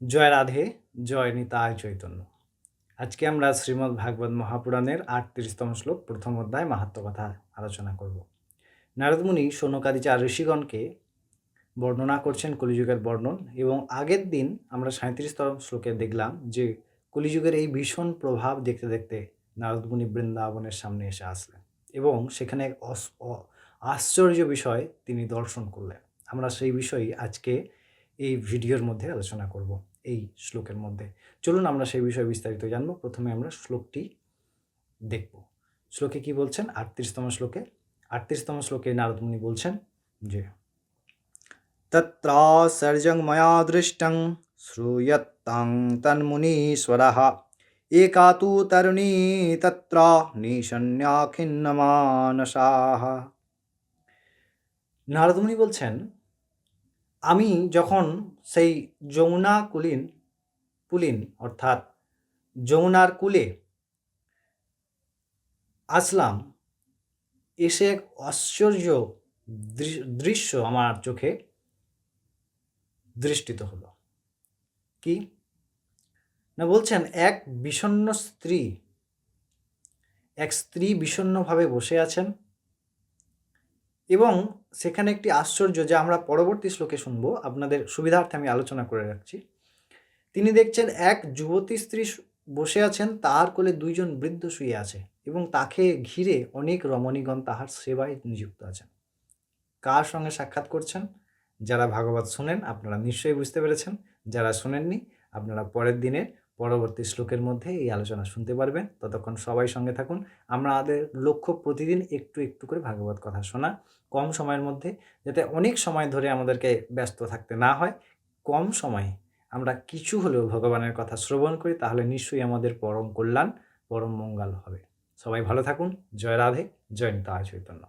জয় রাধে, জয় নিতাই চৈতন্য। আজকে আমরা শ্রীমদ্ ভাগবত মহাপুরাণের ৩৮তম শ্লোক প্রথম অধ্যায় মাহাত্ম্য কথা আলোচনা করব। নারদমুনি শৌনকাদি ৪ ঋষিগণকে বর্ণনা করছেন কলিযুগের বর্ণন, এবং আগের দিন আমরা ৩৭তম শ্লোকে দেখলাম যে কলিযুগের এই ভীষণ প্রভাব দেখতে দেখতে নারদমুনি বৃন্দাবনের সামনে এসে আসলেন এবং সেখানে এক আশ্চর্য বিষয় তিনি দর্শন করলেন। আমরা সেই বিষয়ই আজকে এই ভিডিওর মধ্যে আলোচনা করব, এই শ্লোকের মধ্যে। চলুন আমরা সেই বিষয়ে বিস্তারিত জানব। প্রথমে আমরা শ্লোকটি দেখব। শ্লোকে কি বলছেন? ৩৮তম শ্লোকে নারদমুনি বলছেন যে তত্রাশ্চর্যং ময়া দৃষ্টং শ্রূয়তাং তন্মুনীশ্বরঃ একা তু তরুণী তত্র নিশন্যাখিন্নমানসাঃ। নারদমুনি বলছেন, আমি যখন সেই যমুনা পুলিন অর্থাৎ যমুনার কূলে আসলাম, এসে এক আশ্চর্য দৃশ্য আমার চোখে দৃষ্টিত হলো। কি না বলছেন, এক স্ত্রী বিষণ্ণভাবে বসে আছেন, এবং সেখানে একটি আশ্চর্য, যা আমরা পরবর্তী শ্লোকে শুনবো, আপনাদের সুবিধার্থে আমি আলোচনা করে রাখছি। তিনি দেখছেন এক যুবতী স্ত্রী বসে আছেন, তাহার কোলে ২ জন বৃদ্ধ শুয়ে আছে, এবং তাকে ঘিরে অনেক রমণীগণ তাহার সেবায় নিযুক্ত আছেন। কার সঙ্গে সাক্ষাৎ করছেন? যারা ভাগবত শোনেন আপনারা নিশ্চয়ই বুঝতে পেরেছেন, যারা শোনেননি আপনারা পরের দিনের পরবর্তী শ্লোকের মধ্যে এই আলোচনা শুনতে পারবেন। ততক্ষণ সবাই সঙ্গে থাকুন। আমাদের লক্ষ্য প্রতিদিন একটু একটু করে ভাগবত কথা শোনা, কম সময়ের মধ্যে, যাতে অনেক সময় ধরে আমাদেরকে ব্যস্ত থাকতে না হয়। কম সময়ে আমরা কিছু হলেও ভগবানের কথা শ্রবণ করি, তাহলে নিশ্চয়ই আমাদের পরম কল্যাণ, পরম মঙ্গল হবে। সবাই ভালো থাকুন। জয় রাধে, জয় নিতাই চৈতন্য।